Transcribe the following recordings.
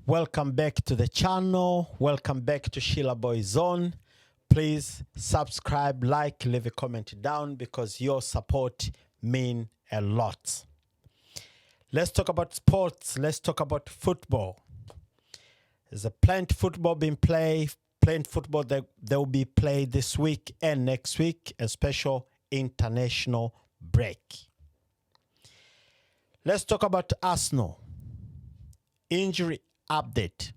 Welcome back to the channel. Welcome back to Sheila Boy Zone. Please subscribe, like, leave a comment down because your support means a lot. Let's talk about sports. Let's talk about football. There's a plenty football being played. Plenty football that will be played this week and next week, a special international break. Let's talk about Arsenal. Injury update.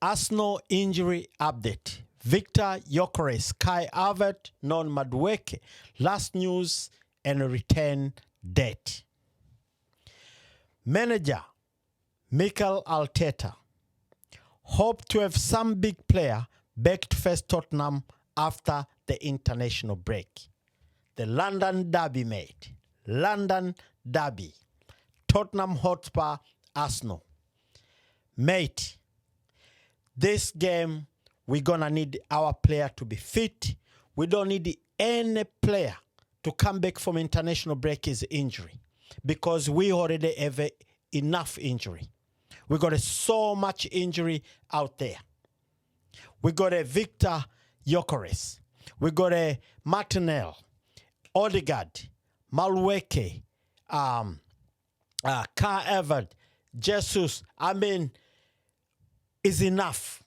Arsenal injury update. Victor Gyökeres, Kai Havertz, Non-Madueke. Last news and a return date. Manager Mikel Arteta hope to have some big player back to face Tottenham after the international break. The London Derby, mate. London Derby. Tottenham Hotspur, Arsenal. Mate, this game, we're going to need our player to be fit. We don't need any player to come back from international break is injury because we already have enough injury. We got so much injury out there. We got a Victor Gyökeres. We got a Martinelli, Odegaard, Madueke, Kai Havertz, Jesus. I mean, is enough.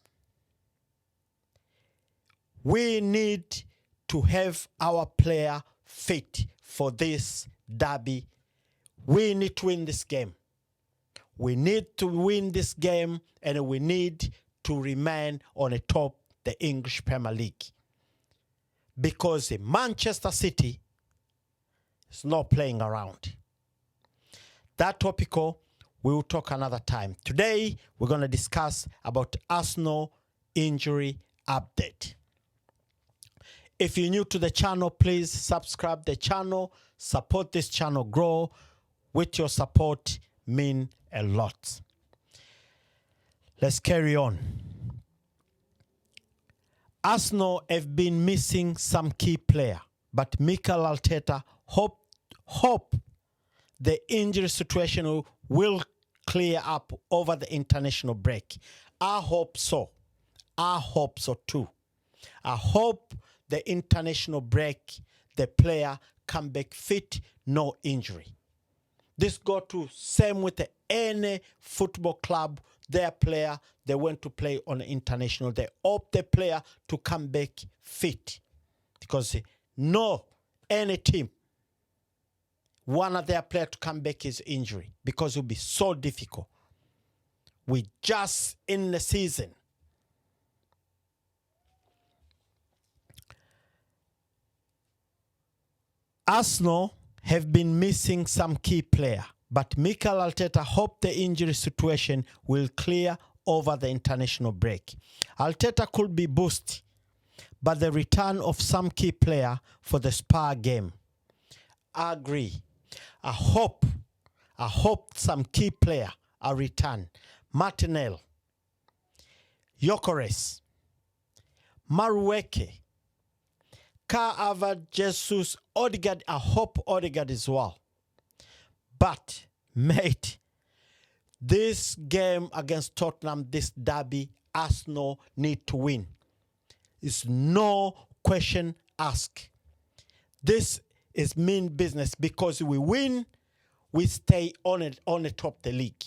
We need to have our player fit for this derby. We need to win this game. We need to win this game, and we need to remain on the top the English Premier League. Because Manchester City is not playing around. That topical, we will talk another time. Today, we're going to discuss about Arsenal injury update. If you're new to the channel, please subscribe the channel. Support this channel grow. With your support, mean a lot. Let's carry on. Arsenal have been missing some key player, but Mikel Arteta hope the injury situation will clear up over the international break. I hope so. I hope so too. I hope the international break, the player come back fit, no injury. This go to same with any football club, their player, they went to play on the international. They hope the player to come back fit. Because no, any team, one of their players to come back is injury. Because it will be so difficult. We just in the season. Arsenal have been missing some key player, but Mikel Arteta hope the injury situation will clear over the international break. Arteta could be boosted, but the return of some key player for the Spurs game. I agree. I hope some key player are returned. Martinelli, Gyökeres, Madueke, Kai Havertz, Jesus, Odegaard. I hope Odegaard as well. But, mate, this game against Tottenham, this derby, Arsenal need to win. It's no question asked. This is mean business because we win, we stay on the top of the league.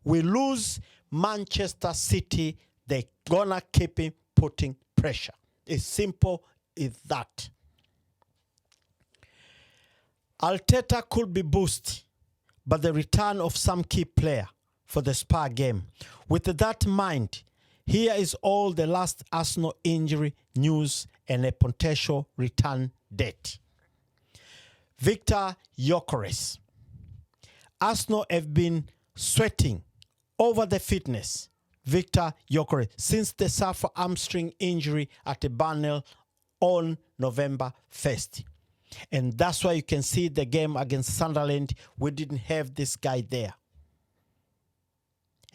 We lose, Manchester City, they're gonna keep putting pressure. It's simple as that. Arteta could be boosted, but the return of some key player for the Spurs game. With that in mind, here is all the last Arsenal injury news and a potential return date. Victor Gyökeres. Arsenal have been sweating over the fitness. Victor Gyökeres since they suffered hamstring injury at the Burnley on November 1st. And that's why you can see the game against Sunderland, we didn't have this guy there.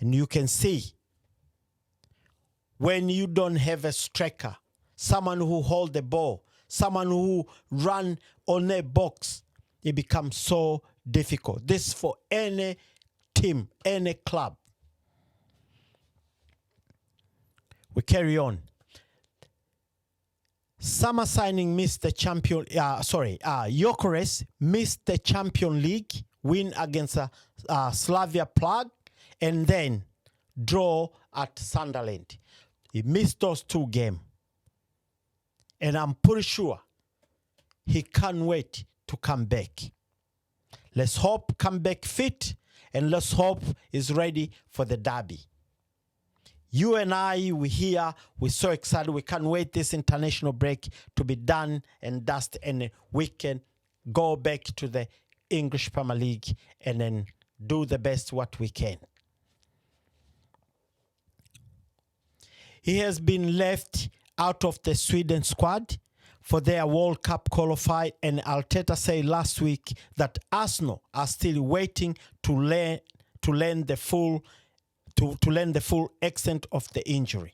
And you can see when you don't have a striker, someone who hold the ball, someone who run on a box, it becomes so difficult. This for any team, any club. We carry on. Summer signing missed the champion. Gyökeres missed the Champions League win against Slavia Prague, and then draw at Sunderland. He missed those 2 games, and I'm pretty sure he can't wait to come back. Let's hope come back fit, and let's hope he's ready for the derby. You and I, we're here. We're so excited. We can't wait this international break to be done and dust, and we can go back to the English Premier League and then do the best what we can. He has been left out of the Sweden squad for their World Cup qualifier, and Arteta said last week that Arsenal are still waiting to learn the full extent of the injury.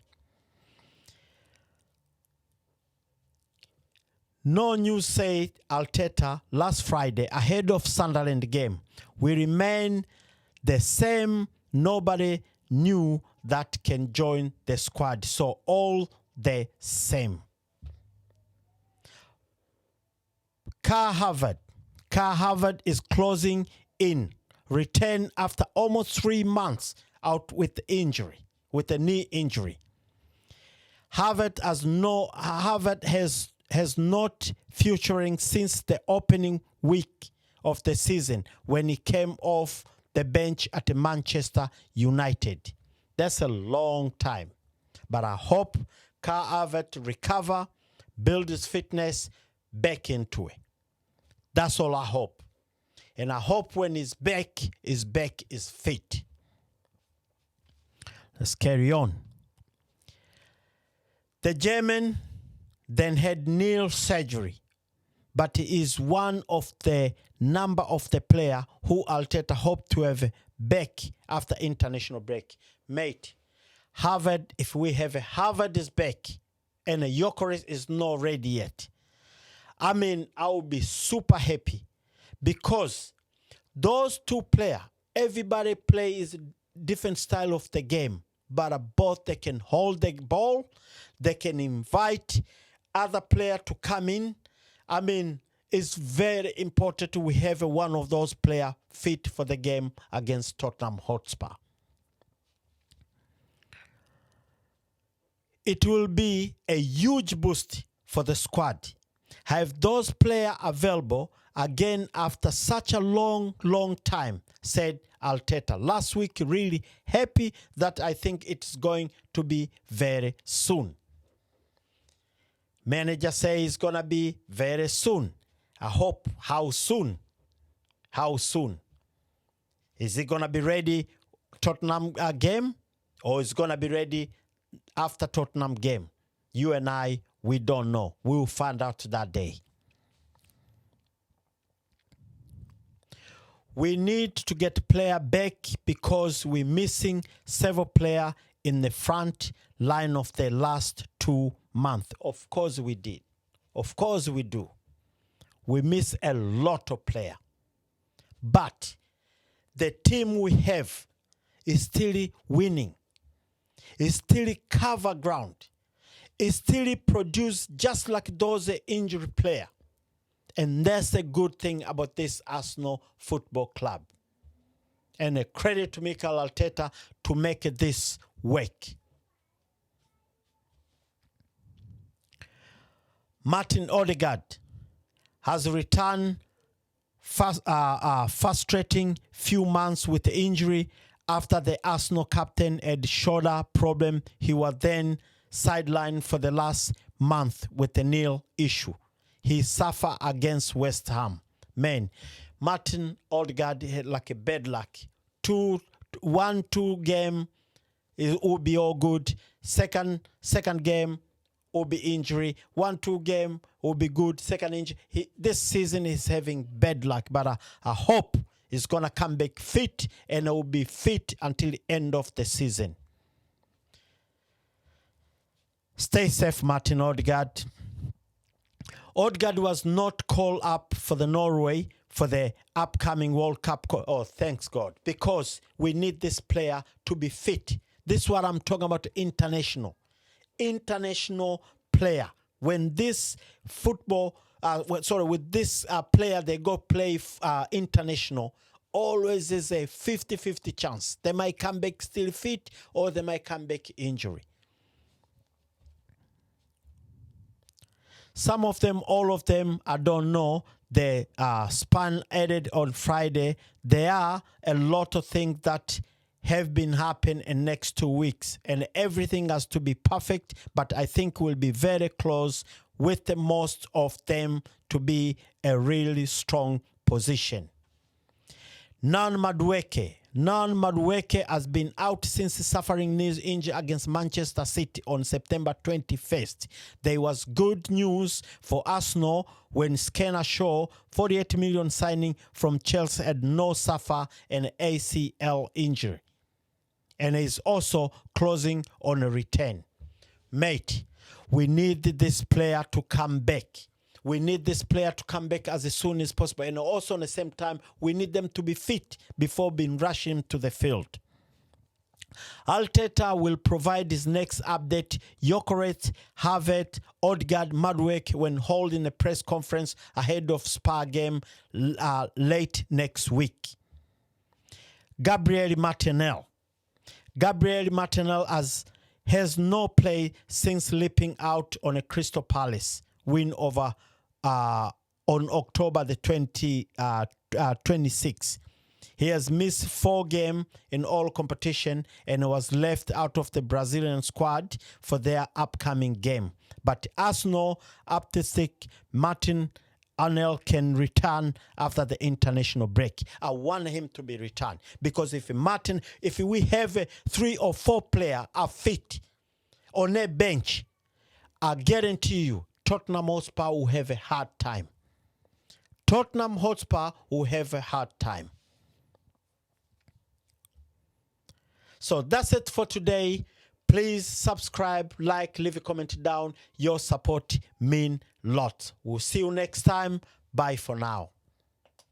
No news, said Arteta last Friday ahead of Sunderland game. We remain the same. Nobody new that can join the squad. So all the same. Kai Havertz is closing in. Return after almost 3 months out with a knee injury. Havertz has not featuring since the opening week of the season when he came off the bench at Manchester United. That's a long time. But I hope Kai Havertz recover, build his fitness back into it. That's all I hope. And I hope when he's back is fit. Let's carry on. The German then had knee surgery, but he is one of the number of the player who Arteta hoped to have back after international break. Mate, Harvard, if we have a Harvard is back and a Gyökeres is not ready yet, I mean, I will be super happy because those 2 players, everybody plays different style of the game, but both they can hold the ball, they can invite other player to come in. I mean, it's very important we have one of those players fit for the game against Tottenham Hotspur. It will be a huge boost for the squad. Have those players available again after such a long time, said Arteta. Last week, really happy that I think it's going to be very soon. Manager says it's going to be very soon. I hope how soon? How soon? Is it going to be ready Tottenham game or is it going to be ready after Tottenham game? You and I, we don't know. We will find out that day. We need to get player back because we're missing several players in the front line of the last 2 months. Of course we did. Of course we do. We miss a lot of players. But the team we have is still winning. Is still cover ground. Is still produce just like those injured players. And that's the good thing about this Arsenal Football Club. And a credit to Mikel Arteta to make this work. Martin Odegaard has returned frustrating few months with injury after the Arsenal captain had shoulder problem. He was then sidelined for the last month with a knee issue. He suffered against West Ham. Man, Martin Odegaard had like a bad luck. 1-2 game, it will be all good. Second game will be injury. 1-2 game will be good. Second injury. This season is having bad luck, but I hope he's going to come back fit and will be fit until the end of the season. Stay safe, Martin Odegaard. Odegaard was not called up for the Norway for the upcoming World Cup. Oh, thanks God. Because we need this player to be fit. This is what I'm talking about, international. international player. When this football, with this player, they go play international, always is a 50-50 chance. They might come back still fit, or they might come back injury. Some of them, all of them, I don't know. The span added on Friday. There are a lot of things that have been happening in next 2 weeks, and everything has to be perfect, but I think we'll be very close with the most of them to be a really strong position. Nan Madueke has been out since suffering knee injury against Manchester City on September 21st. There was good news for Arsenal when Skinner Shaw, 48 million signing from Chelsea, had no suffer an ACL injury, and is also closing on a return. Mate, we need this player to come back. We need this player to come back as soon as possible. And also at the same time, we need them to be fit before being rushing to the field. Arteta will provide his next update. Gyökeres, Havertz, Odegaard, Madueke when holding a press conference ahead of Spurs game late next week. Gabriel Martinelli has no play since leaping out on a Crystal Palace win over on October the 26th. He has missed 4 games in all competition and was left out of the Brazilian squad for their upcoming game. But Arsenal optimistic Martin O'Neill can return after the international break. I want him to be returned because if we have 3 or 4 players are fit on a bench, I guarantee you Tottenham Hotspur will have a hard time. Tottenham Hotspur will have a hard time. So that's it for today. Please subscribe, like, leave a comment down. Your support means a lot. We'll see you next time. Bye for now.